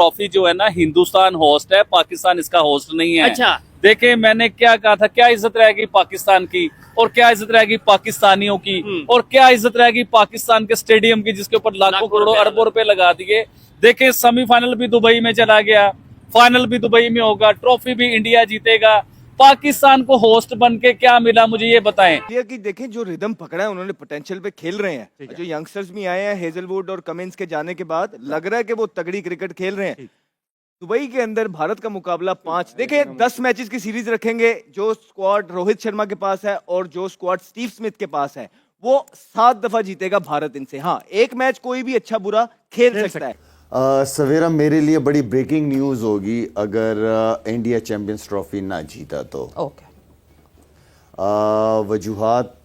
Trophy जो है ना हिंदुस्तान होस्ट है, पाकिस्तान इसका होस्ट नहीं है। अच्छा। देखे मैंने क्या कहा था, क्या इज्जत रहेगी पाकिस्तान की और क्या इज्जत रहेगी पाकिस्तानियों की और क्या इज्जत रहेगी पाकिस्तान के स्टेडियम की जिसके ऊपर लाखों करोड़ों अरबों रुपए लगा दिए। देखे सेमीफाइनल भी दुबई में चला गया, फाइनल भी दुबई में होगा, ट्रॉफी भी इंडिया जीतेगा। पाकिस्तान को होस्ट बन के क्या मिला मुझे ये बताएं। इंडिया की देखें जो रिदम पकड़ा है, उन्होंने पोटेंशियल पे खेल रहे हैं। जो यंगस्टर्स भी आए हैं हेजलवुड और कमिंस के जाने के बाद लग रहा है कि वो तगड़ी क्रिकेट खेल रहे हैं। दुबई के अंदर भारत का मुकाबला 5 देखे 10 मैचेस की सीरीज रखेंगे। जो स्क्वाड रोहित शर्मा के पास है और जो स्क्वाड स्टीव स्मिथ के पास है वो 7 दफा जीतेगा भारत इनसे। हाँ, एक मैच कोई भी अच्छा बुरा खेल सकता है। सवेरा मेरे लिए बड़ी ब्रेकिंग न्यूज़ होगी अगर इंडिया चैंपियंस ट्रॉफी ना जीता तो। ओके। वजूहात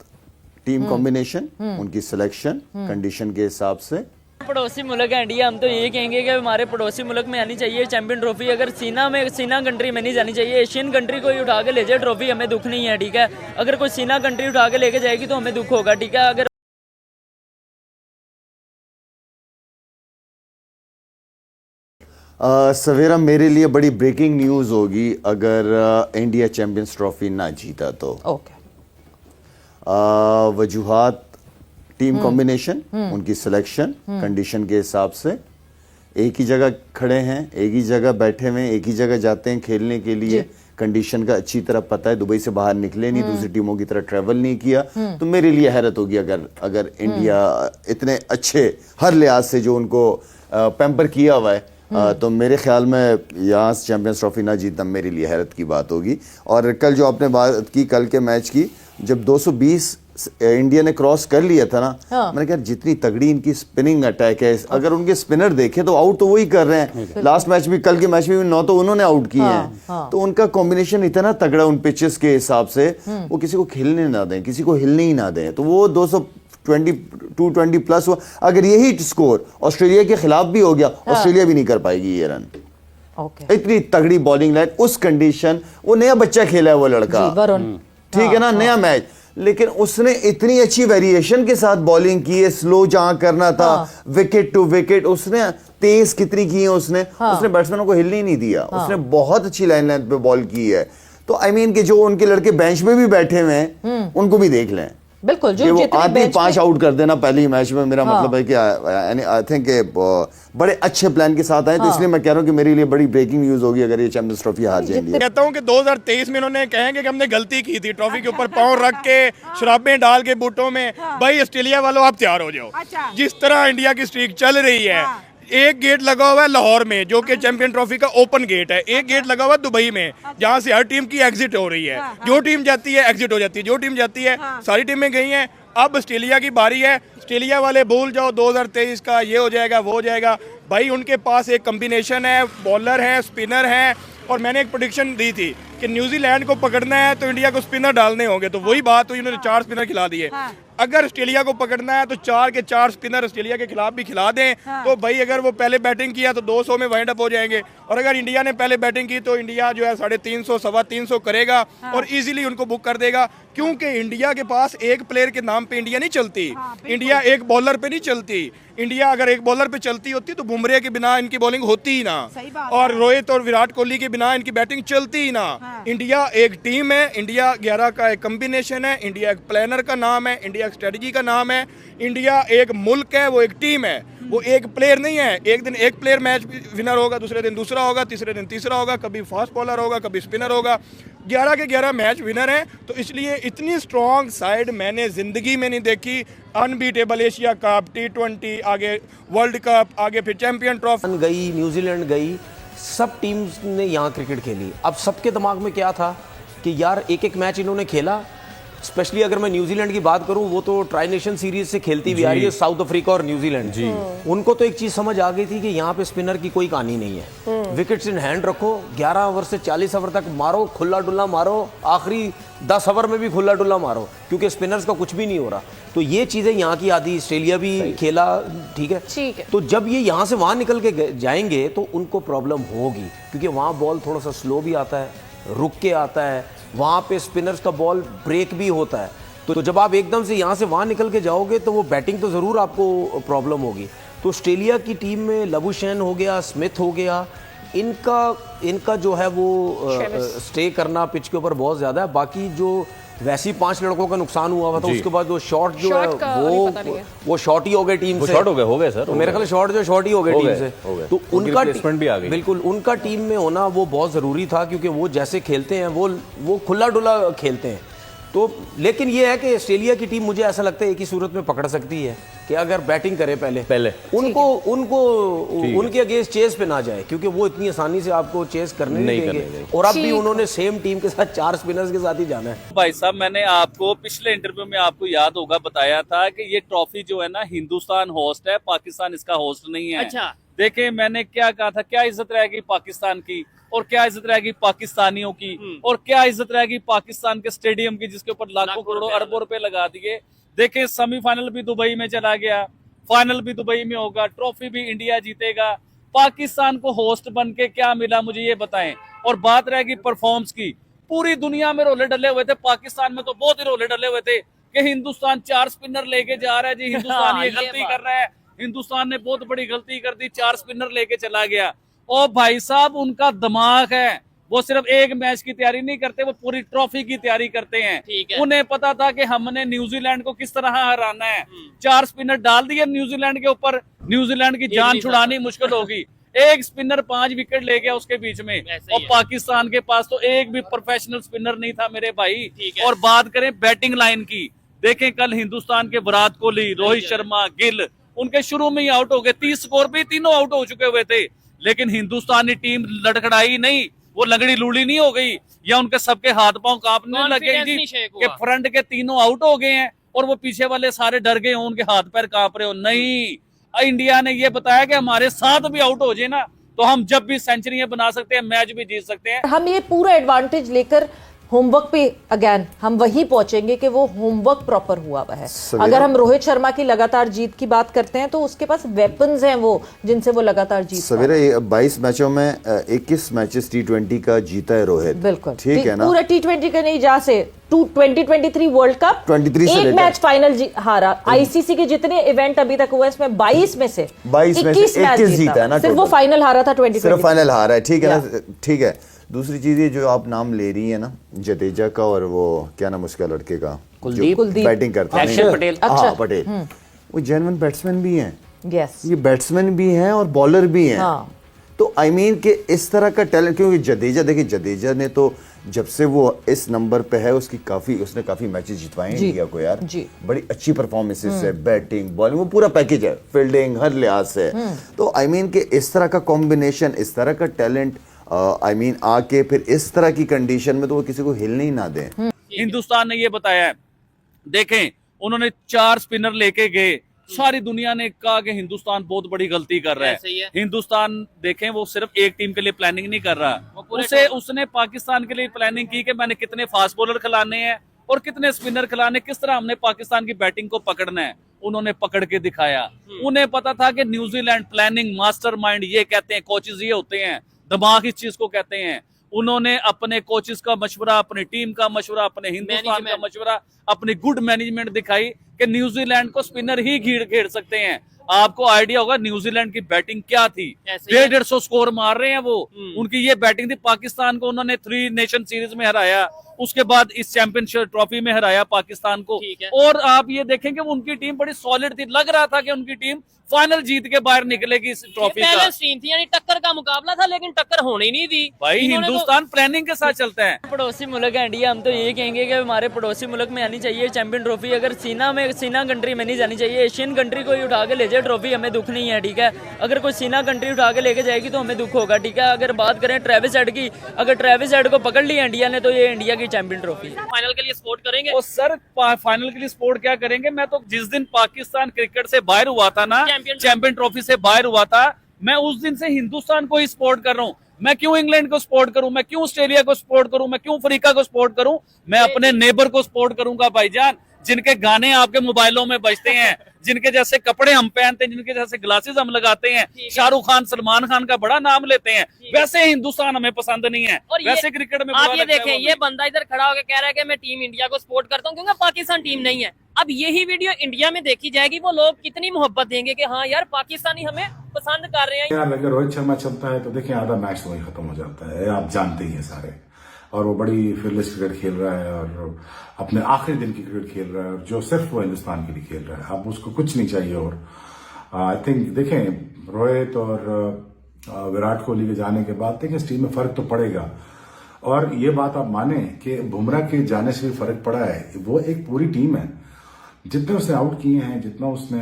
टीम कॉम्बिनेशन, उनकी सिलेक्शन कंडीशन के हिसाब से। पड़ोसी मुल्क है इंडिया, हम तो यही कहेंगे कि हमारे पड़ोसी मुल्क में आनी चाहिए चैंपियन ट्रॉफी। अगर सीना कंट्री में नहीं जानी चाहिए। एशियन कंट्री कोई उठा के ले जाए ट्रॉफी, हमें दुख नहीं है, ठीक है। अगर कोई सीना कंट्री उठा के लेके जाएगी तो हमें दुख होगा, ठीक है। अगर सवेरा मेरे लिए बड़ी ब्रेकिंग न्यूज़ होगी अगर इंडिया चैंपियंस ट्रॉफी ना जीता तो। ओके। वजूहात टीम कॉम्बिनेशन, उनकी सिलेक्शन कंडीशन के हिसाब से। एक ही जगह खड़े हैं, एक ही जगह बैठे हुए हैं, एक ही जगह जाते हैं खेलने के लिए। कंडीशन का अच्छी तरह पता है, दुबई से बाहर निकले नहीं, दूसरी टीमों की तरह ट्रैवल नहीं किया। तो मेरे लिए हैरत होगी अगर इंडिया इतने अच्छे हर लिहाज से जो उनको पैम्पर किया हुआ है, तो मेरे ख्याल में यहाँ चैंपियंस ट्रॉफी ना जीतना मेरे लिए हैरत की बात होगी। और कल जो आपने बात की कल के मैच की, जब 220 इंडिया ने क्रॉस कर लिया था ना, मैंने कहा जितनी तगड़ी इनकी स्पिनिंग अटैक है, अगर उनके स्पिनर देखे तो आउट तो वही कर रहे हैं। लास्ट मैच भी, कल के मैच में भी 9 तो उन्होंने आउट किए हैं। तो उनका कॉम्बिनेशन इतना तगड़ा उन पिचेस के हिसाब से, वो किसी को खेलने ना दें, किसी को हिलने ही ना दें। तो वो 220 प्लस हुआ। अगर यही स्कोर ऑस्ट्रेलिया के खिलाफ भी हो गया, ऑस्ट्रेलिया भी नहीं कर पाएगी ये रन। इतनी तगड़ी बॉलिंग लाइन, उस कंडीशन, वो नया बच्चा खेला है वो लड़का, ठीक है ना, नया मैच, लेकिन उसने इतनी अच्छी वेरिएशन के साथ बॉलिंग की है। स्लो जहां करना था, विकेट टू विकेट, उसने तेज कितनी की है उसने बैट्समैनों को हिलने ही नहीं दिया। उसने बहुत अच्छी लाइन लेंथ पे बॉल की है। तो आई मीन कि जो उनके लड़के बेंच में भी बैठे हुए हैं उनको भी देख लें। बिल्कुल, जो वो आदमी 5 आउट कर देना पहले ही मैच में, मेरा मतलब है कि आई थिंक बड़े अच्छे प्लान के साथ आए। तो इसलिए मैं कह रहा हूँ कि मेरे लिए बड़ी ब्रेकिंग न्यूज होगी अगर ये चैंपियंस ट्रॉफी हार जाएंगे। कहता हूँ कि 2023 में इन्होंने कहेंगे कि हमने गलती की थी, ट्रॉफी के ऊपर पाँव रख के शराबें डाल के बूटों में। भाई ऑस्ट्रेलिया वालों आप तैयार हो जाओ। जिस तरह इंडिया की स्ट्रीक चल रही है, एक गेट लगा हुआ है लाहौर में जो कि चैंपियन ट्रॉफी का ओपन गेट है, एक गेट लगा हुआ है दुबई में जहां से हर टीम की एग्जिट हो रही है। जो टीम जाती है एग्जिट हो जाती है, जो टीम जाती है सारी टीमें गई हैं। अब ऑस्ट्रेलिया की बारी है। ऑस्ट्रेलिया वाले भूल जाओ 2023 का, ये हो जाएगा वो हो जाएगा। भाई उनके पास एक कम्बिनेशन है, बॉलर है, स्पिनर है। और मैंने एक प्रेडिक्शन दी थी कि न्यूजीलैंड को पकड़ना है तो इंडिया को स्पिनर डालने होंगे, तो वही बात हुई, उन्होंने 4 स्पिनर खिला दिए। अगर ऑस्ट्रेलिया को पकड़ना है तो 4 के 4 स्पिनर ऑस्ट्रेलिया के खिलाफ भी खिला दें। तो भाई अगर वो पहले बैटिंग किया तो 200 में वाइंड अप हो जाएंगे, और अगर इंडिया ने पहले बैटिंग की तो इंडिया जो है 350 325 करेगा और इजीली उनको बुक कर देगा। क्योंकि इंडिया के पास एक प्लेयर के नाम पे इंडिया नहीं चलती, इंडिया एक बॉलर पे नहीं चलती। इंडिया अगर एक बॉलर पे चलती होती तो बुमराह के बिना इनकी बॉलिंग होती ही ना, और रोहित और विराट कोहली के बिना इनकी बैटिंग चलती ही ना। इंडिया एक टीम है, इंडिया 11 का एक कम्बिनेशन है, इंडिया एक प्लानर का नाम है, इंडिया एक स्ट्रेटजी का नाम है। इंडिया एक मुल्क है, वो एक टीम है, वो एक प्लेयर नहीं है। एक दिन एक प्लेयर मैच विनर होगा, दूसरे दिन दूसरा होगा, तीसरे दिन तीसरा होगा, कभी फास्ट बॉलर होगा, कभी स्पिनर होगा। 11 के 11 मैच विनर हैं। तो इसलिए इतनी स्ट्रॉन्ग साइड मैंने ज़िंदगी में नहीं देखी। अनबीटेबल एशिया कप, T20, आगे वर्ल्ड कप, आगे फिर चैंपियन ट्रॉफी गई, न्यूजीलैंड गई, सब टीम्स ने यहाँ क्रिकेट खेली। अब सबके दिमाग में क्या था कि यार एक एक मैच इन्होंने खेला। स्पेशली अगर मैं न्यूजीलैंड की बात करूं, वो तो ट्राई नेशन सीरीज से खेलती भी आ रही है, साउथ अफ्रीका और न्यूजीलैंड जी। उनको तो एक चीज समझ आ गई थी कि यहाँ पे स्पिनर की कोई कहानी नहीं है। विकेट्स इन हैंड रखो, 11 ओवर से 40 ओवर तक मारो, खुला डुल्ला मारो, आखिरी 10 ओवर में भी खुला डुल्ला मारो, क्योंकि स्पिनर्स का कुछ भी नहीं हो रहा। तो ये चीजें यहाँ की आदि ऑस्ट्रेलिया भी खेला, ठीक है। तो जब ये यहाँ से वहां निकल के जाएंगे तो उनको प्रॉब्लम होगी, क्योंकि वहां बॉल थोड़ा सा स्लो भी आता है, रुक के आता है, वहाँ पे स्पिनर्स का बॉल ब्रेक भी होता है। तो जब आप एकदम से यहाँ से वहाँ निकल के जाओगे तो वो बैटिंग तो ज़रूर आपको प्रॉब्लम होगी। तो ऑस्ट्रेलिया की टीम में लबुशैन हो गया, स्मिथ हो गया, इनका जो है वो स्टे करना पिच के ऊपर बहुत ज़्यादा है। बाकी जो वैसे ही 5 लड़कों का नुकसान हुआ था, उसके बाद जो शॉट जो है वो शॉर्ट ही हो गए टीम से। शॉर्ट हो गए सर, तो मेरे ख्याल शॉर्ट ही हो गए टीम से। तो उनका प्लेसमेंट भी आ गई। बिल्कुल उनका टीम में होना वो बहुत ज़रूरी था, क्योंकि वो जैसे खेलते हैं वो खुला डुला खेलते हैं। तो लेकिन ये है कि ऑस्ट्रेलिया की टीम मुझे ऐसा लगता है एक ही सूरत में पकड़ सकती है कि अगर बैटिंग करे पहले उनके अगेंस्ट चेस पे ना जाए, क्योंकि वो इतनी आसानी से आपको चेस करने नहीं देंगे। और अब भी उन्होंने सेम टीम के साथ 4 स्पिनर्स के साथ ही जाना है। भाई साहब, मैंने आपको पिछले इंटरव्यू में आपको याद होगा बताया था कि ये ट्रॉफी जो है ना, हिंदुस्तान होस्ट है, पाकिस्तान इसका होस्ट नहीं है। अच्छा। देखें मैंने क्या कहा था, क्या इज्जत रहेगी पाकिस्तान की और क्या इज्जत रहेगी पाकिस्तानियों की और क्या इज्जत रहेगी पाकिस्तान के स्टेडियम की, जिसके ऊपर लाखों करोड़ों अरबों रुपए लगा दिए। देखें सेमीफाइनल भी दुबई में चला गया, फाइनल भी दुबई में होगा, ट्रॉफी भी इंडिया जीतेगा। पाकिस्तान को होस्ट बन के क्या मिला, मुझे ये बताएं। और बात रहेगी परफॉर्मेंस की, पूरी दुनिया में रोले डले हुए थे, पाकिस्तान में तो बहुत ही रोले डले हुए थे कि हिंदुस्तान 4 स्पिनर लेके जा रहा है जी, हिंदुस्तान ये गलती कर रहा है, हिंदुस्तान ने बहुत बड़ी गलती कर दी, 4 स्पिनर लेके चला गया। और भाई साहब, उनका दिमाग है, वो सिर्फ एक मैच की तैयारी नहीं करते, वो पूरी ट्रॉफी की तैयारी करते हैं। उन्हें पता था कि हमने न्यूजीलैंड को किस तरह हराना है। 4 स्पिनर डाल दिए न्यूजीलैंड के ऊपर, न्यूजीलैंड की जान छुड़ानी मुश्किल होगी। एक स्पिनर 5 विकेट ले गया उसके बीच में, और पाकिस्तान के पास तो एक भी प्रोफेशनल स्पिनर नहीं था मेरे भाई। और बात करें बैटिंग लाइन की, देखें कल हिंदुस्तान के विराट कोहली, रोहित शर्मा, गिल, उनके शुरू में ही आउट हो गए, 30 स्कोर पे तीनों आउट हो चुके हुए थे। लेकिन हिंदुस्तानी टीम लड़खड़ाई नहीं, वो लगड़ी लूड़ी नहीं हो गई, या उनके सबके हाथ पांव कांपने लगे जी कि फ्रंट के तीनों आउट हो गए हैं और वो पीछे वाले सारे डर गए हो, उनके हाथ पैर कांप रहे हो। नहीं, इंडिया ने ये बताया कि हमारे साथ भी आउट हो जाए ना तो हम जब भी सेंचुरियां बना सकते हैं, मैच भी जीत सकते हैं। हम ये पूरा एडवांटेज लेकर होमवर्क पे अगेन हम वही पहुंचेंगे कि वो होमवर्क प्रॉपर हुआ हुआ है। अगर हम रोहित शर्मा की लगातार जीत की बात करते हैं तो उसके पास वेपन्स हैं वो, जिनसे वो लगातार जीत सवेरे 22 मैचों में 21 मैचेस T20 का जीता है रोहित। बिल्कुल ठीक है ना, पूरा T20 का नहीं, जा से 2023 वर्ल्ड कप 23 से एक मैच फाइनल हारा। आईसीसी के जितने इवेंट अभी तक हुए इसमें 22 में से 21 जीता है ना, सिर्फ वो फाइनल हारा था 2023, सिर्फ फाइनल हारा है। ठीक है ना, ठीक है। दूसरी चीज ये जो आप नाम ले रही है ना, जडेजा का, और वो क्या नाम उसका लड़के का, कुलदीप बैटिंग करते हैं, पटेल। अच्छा, पटेल, वो जेन्युइन बैट्समैन भी हैं। यस, ये बैट्समैन भी हैं और बॉलर भी हैं। तो आई मीन कि इस तरह का टैलेंट, क्योंकि जडेजा, देखिए जडेजा ने तो जब से वो इस नंबर पे है उसने काफी मैचेस जितवाए हैं इंडिया को यार, बड़ी अच्छी परफॉर्मेंसेस है, बैटिंग बॉलिंग, वो पूरा पैकेज है, फील्डिंग हर लिहाज से। तो आई मीन कि इस तरह का कॉम्बिनेशन, इस तरह का टैलेंट आई मीन आके फिर इस तरह की कंडीशन में तो वो किसी को हिलने ही ना दें। हिंदुस्तान ने ये बताया है, देखें उन्होंने 4 स्पिनर लेके गए, सारी दुनिया ने कहा कि हिंदुस्तान बहुत बड़ी गलती कर रहा है। हिंदुस्तान देखें वो सिर्फ एक टीम के लिए प्लानिंग नहीं कर रहा, उसने पाकिस्तान के लिए प्लानिंग की कि मैंने कितने फास्ट बॉलर खिलाने हैं और कितने स्पिनर खिलाने, किस तरह हमने पाकिस्तान की बैटिंग को पकड़ना है, उन्होंने पकड़ के दिखाया। उन्हें पता था कि न्यूजीलैंड प्लानिंग मास्टरमाइंड ये कहते हैं, कोचेस ये होते हैं, दिमाग इस चीज को कहते हैं। उन्होंने अपने कोचेस का मशवरा, अपनी टीम का मशवरा, अपने हिंदुस्तान का मशवरा, अपनी गुड मैनेजमेंट दिखाई कि न्यूजीलैंड को स्पिनर ही घेर सकते हैं। आपको आइडिया होगा न्यूजीलैंड की बैटिंग क्या थी, 150 स्कोर मार रहे हैं वो, उनकी ये बैटिंग थी। पाकिस्तान को उन्होंने 3 नेशन सीरीज में हराया, उसके बाद इस चैंपियनशिप ट्रॉफी में हराया पाकिस्तान को। और आप ये देखेंगे उनकी टीम बड़ी सॉलिड थी, लग रहा था कि उनकी टीम फाइनल जीत के बाहर निकलेगी इस ट्रॉफी का। बैलेंस टीम थी, यानी टक्कर का मुकाबला था, लेकिन टक्कर होनी नहीं दी भाई। हिंदुस्तान प्लानिंग के साथ चलता है। पड़ोसी मुल्क है इंडिया, हम तो यही कहेंगे कि हमारे पड़ोसी मुल्क में आनी चाहिए चैंपियन ट्रॉफी। अगर सीना कंट्री में नहीं जानी चाहिए, एशियन कंट्री कोई उठा के ले जाए ट्रॉफी, हमें दुख नहीं है, ठीक है। अगर कोई सीना कंट्री उठा के लेके जाएगी तो हमें दुख होगा, ठीक है। अगर बात करें ट्रेविस हेड की, अगर ट्रेविस हेड को पकड़ लिया इंडिया ने तो ये इंडिया की चैंपियन ट्रॉफी है। फाइनल के लिए सपोर्ट करेंगे? और सर फाइनल के लिए सपोर्ट क्या करेंगे, मैं तो जिस दिन पाकिस्तान क्रिकेट से बाहर हुआ था ना, चैंपियन ट्रॉफी से बाहर हुआ था, मैं उस दिन से हिंदुस्तान को ही सपोर्ट कर रहा हूँ। मैं क्यों इंग्लैंड को सपोर्ट करूं, मैं क्यों ऑस्ट्रेलिया को सपोर्ट करूं, मैं क्यों अफ्रीका को सपोर्ट करूं, मैं अपने नेबर को सपोर्ट करूंगा भाईजान, जिनके गाने आपके मोबाइलों में बजते हैं, जिनके जैसे कपड़े हम पहनते हैं, जिनके जैसे ग्लासेस हम लगाते हैं, शाहरुख खान, सलमान खान का बड़ा नाम लेते हैं, वैसे हिंदुस्तान हमें पसंद नहीं है। वैसे क्रिकेट में आप ये देखें, ये बंदा इधर खड़ा होकर कह रहा है कि मैं टीम इंडिया को सपोर्ट करता हूँ क्योंकि पाकिस्तान टीम नहीं है। अब यही वीडियो इंडिया में देखी जाएगी, वो लोग कितनी मोहब्बत देंगे कि हाँ यार पाकिस्तानी हमें पसंद कर रहे हैं। यार अगर रोहित शर्मा चलता है तो देखिए आधा मैच वही खत्म हो जाता है, आप जानते ही हैं सारे। और वो बड़ी फियरलेस क्रिकेट खेल रहा है और अपने आखिरी दिन की क्रिकेट खेल रहा है, और जो सिर्फ वो हिंदुस्तान के लिए खेल रहा है। अब उसको कुछ नहीं चाहिए। और आई थिंक देखें रोहित और विराट कोहली के जाने के बाद देखिए इस टीम में फर्क तो पड़ेगा। और ये बात आप माने कि बुमराह के जाने से भी फर्क पड़ा है। वो एक पूरी टीम है, जितने उसने आउट किए हैं, जितना उसने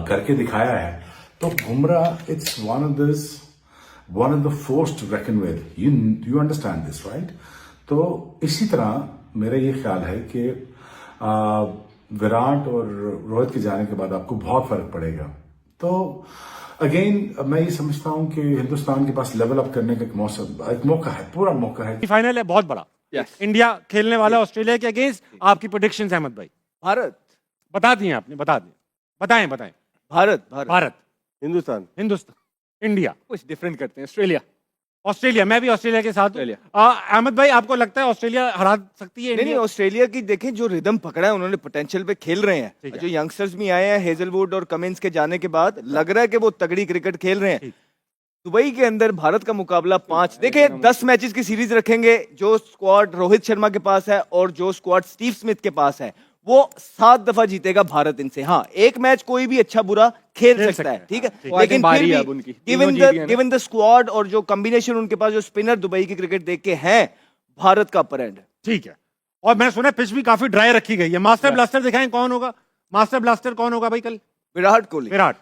करके दिखाया है, तो Bumrah it's one of the force to reckon with. You understand this right? तो इसी तरह मेरा ये ख्याल है कि विराट और रोहित के जाने के बाद आपको बहुत फर्क पड़ेगा। तो अगेन मैं ये समझता हूं कि हिंदुस्तान के पास लेवल अप करने का एक मौका है, पूरा मौका है। फाइनल है बहुत बड़ा। इंडिया खेलने वाला ऑस्ट्रेलिया के अगेंस्ट। आपकी प्रेडिक्शंस अहमद भाई? भारत। बता दिए आपने, बता दिए, बताएं बताएं। भारत। भारत। हिंदुस्तान। इंडिया। कुछ डिफरेंट करते हैं। ऑस्ट्रेलिया। ऑस्ट्रेलिया। मैं भी ऑस्ट्रेलिया के साथ हूं। अहमद भाई आपको लगता है ऑस्ट्रेलिया हरा सकती है? नहीं, ऑस्ट्रेलिया की देखें जो रिदम पकड़ा है उन्होंने, पोटेंशियल पे खेल रहे हैं। जो यंगस्टर्स भी आए हैं हेजलवुड और कमिंस के जाने के बाद, लग रहा है कि वो तगड़ी क्रिकेट खेल रहे हैं। दुबई के अंदर भारत का मुकाबला 5, देखिए 10 मैचेस की सीरीज रखेंगे। जो स्क्वाड रोहित शर्मा के पास है और जो स्क्वाड स्टीव स्मिथ के पास है, वो 7 दफा जीतेगा भारत इनसे। हाँ, एक मैच कोई भी अच्छा बुरा खेल सकता है, ठीक है, लेकिन फिर भी गिवन द स्क्वाड और जो कॉम्बिनेशन उनके पास, जो स्पिनर दुबई की क्रिकेट देख के हैं, भारत का अपर एंड। ठीक है। और मैंने सुना पिच भी काफी ड्राई रखी गई है। मास्टर ब्लास्टर दिखाएं कौन होगा? मास्टर ब्लास्टर कौन होगा भाई कल? विराट कोहली। विराट।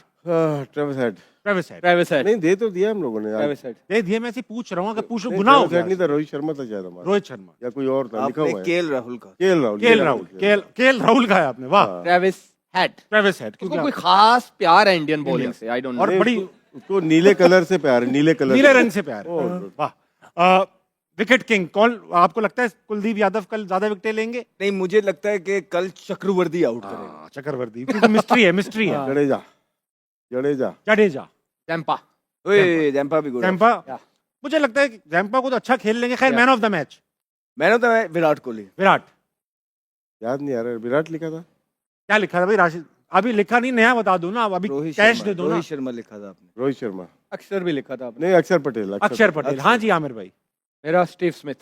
Travis Head. नहीं दे तो दिया हम लोगों ने यार। दे दिए, मैं ऐसे पूछ रहा हूं, अगर पूछ गुनाह हो गया। नहीं था, रोहित शर्मा था शायद हमारा। रोहित शर्मा या कोई और था, लिखा हुआ है। केएल राहुल का। केएल राहुल का है आपने? वाह। Travis head. क्योंकि कोई खास प्यार है इंडियन बॉलिंग से, आई डोंट नो। और बड़ी उसको नीले कलर से प्यार है, नीले रंग से प्यार है। वाह। विकेट किंग कौन आपको लगता है? कुलदीप यादव कल ज्यादा विकेटें लेंगे? नहीं, मुझे लगता है कि कल चक्रवर्ती आउट करेगा। चक्रवर्ती, क्योंकि मिस्ट्री है। जडेजा। जैम्पा भी गुड। जैम्पा, मुझे लगता है जैम्पा को तो अच्छा खेल लेंगे। खैर, man of the match Virat Kohli. Virat. याद नहीं आ रहा, विराट लिखा था। क्या लिखा था भाई? राशिद अभी लिखा नहीं, नया बता दो ना। अभी कैश दे दो ना। रोहित शर्मा लिखा था आपने। रोहित शर्मा। अक्षर भी लिखा था आपने। नहीं, अक्षर पटेल। अक्षर पटेल। हाँ जी आमिर भाई। मेरा स्टीव स्मिथ।